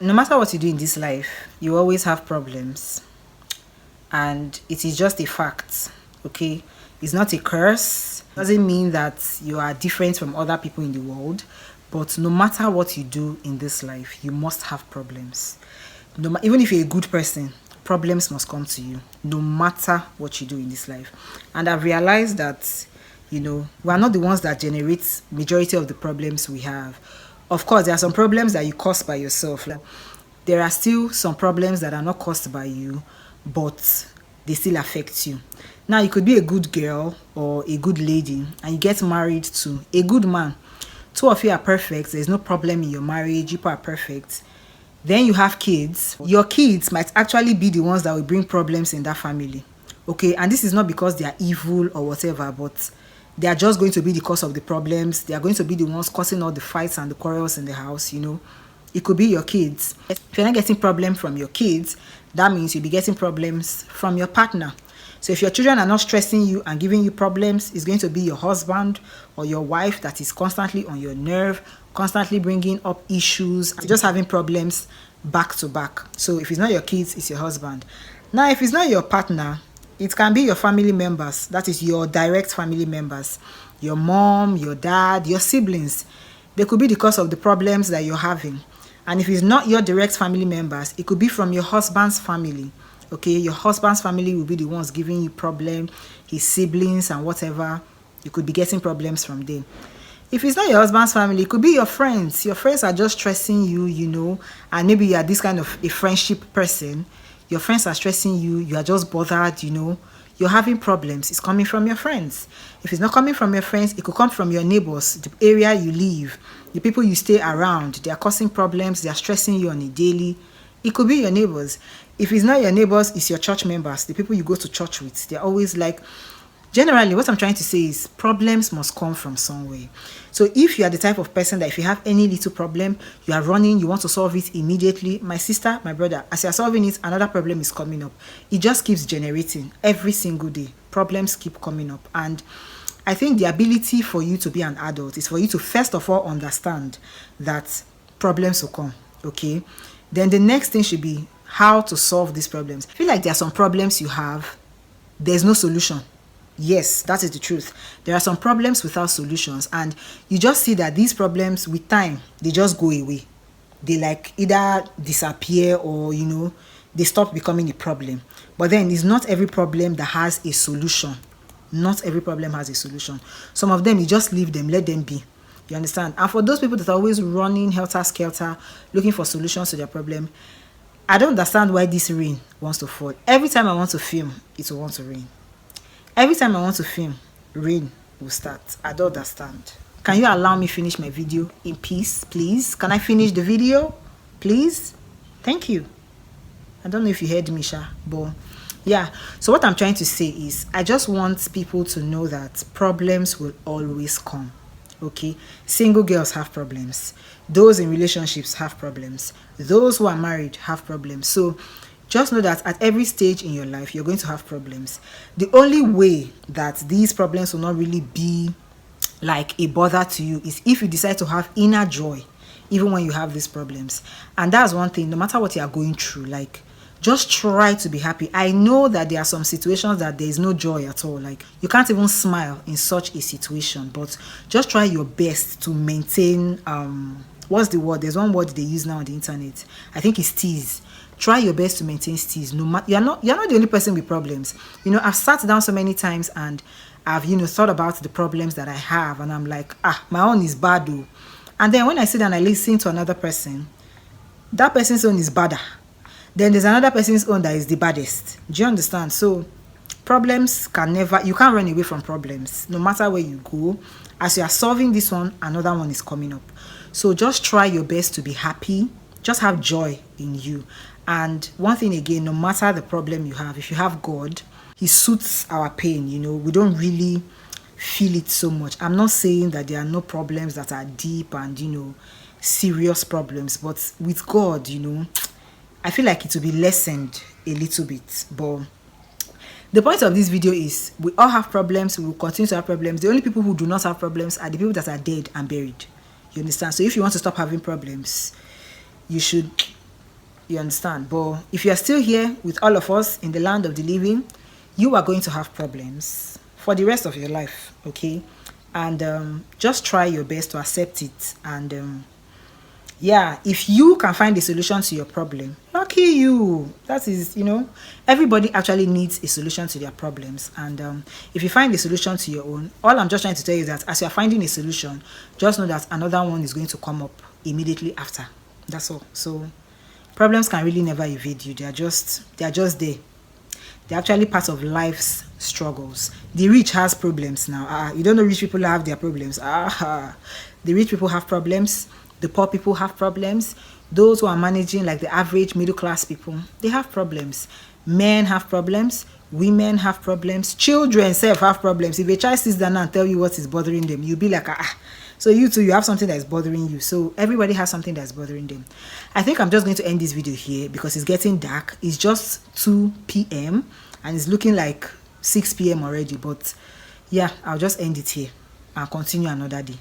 No matter what you do in this life, you always have problems, and it is just a fact. Okay, it's not a curse. Doesn't mean that you are different from other people in the world, but no matter what you do in this life, you must have problems. Even if you're a good person, problems must come to you no matter what you do in this life. And I've realized that we are not the ones that generate majority of the problems we have. Of course, there are some problems that you cause by yourself. Like, there are still some problems that are not caused by you, but they still affect you. Now, you could be a good girl or a good lady and you get married to a good man. Two of you are perfect. There's no problem in your marriage. You are perfect. Then you have kids. Your kids might actually be the ones that will bring problems in that family. Okay, and this is not because they are evil or whatever, but they are just going to be the cause of the problems. They are going to be the ones causing all the fights and the quarrels in the house. It could be your kids. If you're not getting problem from your kids, that means you'll be getting problems from your partner. So if your children are not stressing you and giving you problems, it's going to be your husband or your wife that is constantly on your nerve, constantly bringing up issues, just having problems back to back. So if it's not your kids, it's your husband. Now, if it's not your partner, it can be your family members. That is your direct family members. Your mom, your dad, your siblings. They could be the cause of the problems that you're having. And if it's not your direct family members, it could be from your husband's family. Okay, your husband's family will be the ones giving you problem, his siblings and whatever. You could be getting problems from them. If it's not your husband's family, it could be your friends. Your friends are just stressing you, and maybe you are this kind of a friendship person. Your friends are stressing you. You are just bothered, You're having problems. It's coming from your friends. If it's not coming from your friends, it could come from your neighbors, the area you live, the people you stay around. They are causing problems. They are stressing you on a daily. It could be your neighbors. If it's not your neighbors, it's your church members, the people you go to church with. They're always like, generally, what I'm trying to say is problems must come from somewhere. So if you are the type of person that if you have any little problem, you are running, you want to solve it immediately, my sister, my brother, as you are solving it, another problem is coming up. It just keeps generating every single day. Problems keep coming up. And I think the ability for you to be an adult is for you to first of all understand that problems will come, okay? Then the next thing should be how to solve these problems. I feel like there are some problems you have, there's no solution. Yes, that is the truth. There are some problems without solutions, and you just see that these problems with time, they just go away. They like either disappear or, they stop becoming a problem. But then it's not every problem that has a solution. Not every problem has a solution. Some of them, you just leave them, let them be. You understand? And for those people that are always running helter-skelter, looking for solutions to their problem, I don't understand why this rain wants to fall. Every time I want to film, it will want to rain. Every time I want to film, rain will start. I don't understand. Can you allow me finish my video in peace, please? Can I finish the video, please? Thank you. I don't know if you heard me, Sha, but yeah. So what I'm trying to say is I just want people to know that problems will always come. Okay, single girls have problems. Those in relationships have problems. Those who are married have problems. So just know that at every stage in your life, you're going to have problems. The only way that these problems will not really be like a bother to you is if you decide to have inner joy, even when you have these problems. And that's one thing, no matter what you are going through, like, just try to be happy. I know that there are some situations that there is no joy at all. Like, you can't even smile in such a situation, but just try your best to maintain, what's the word? There's one word they use now on the internet. I think it's tease. Try your best to maintain steeze. No matter, you're not the only person with problems. I've sat down so many times and I've thought about the problems that I have, and I'm like, my own is bad though. And then when I sit down and I listen to another person, that person's own is badder. Then there's another person's own that is the baddest. Do you understand? So problems you can't run away from problems. No matter where you go, as you are solving this one, another one is coming up. So just try your best to be happy. Just have joy in you. And one thing again, no matter the problem you have, if you have God, he soothes our pain. We don't really feel it so much. I'm not saying that there are no problems that are deep and, serious problems. But with God, I feel like it will be lessened a little bit. But the point of this video is we all have problems. We will continue to have problems. The only people who do not have problems are the people that are dead and buried. You understand? So if you want to stop having problems, you should You understand? But if you are still here with all of us in the land of the living, you are going to have problems for the rest of your life, okay? And just try your best to accept it. And yeah, if you can find a solution to your problem, lucky you. That is, everybody actually needs a solution to their problems. And if you find a solution to your own, all I'm just trying to tell you is that as you're finding a solution, just know that another one is going to come up immediately after. That's all. So problems can really never evade you. They are just there. They're actually part of life's struggles. The rich has problems now. You don't know rich people have their problems. The rich people have problems. The poor people have problems. Those who are managing, like the average middle class people, they have problems. Men have problems. Women have problems. Children self have problems. If a child sits down and tell you what is bothering them, you'll be like, So you too, you have something that is bothering you. So everybody has something that's bothering them. I think I'm just going to end this video here because it's getting dark. It's just 2 p.m. and it's looking like 6 p.m. already. But yeah, I'll just end it here and continue another day.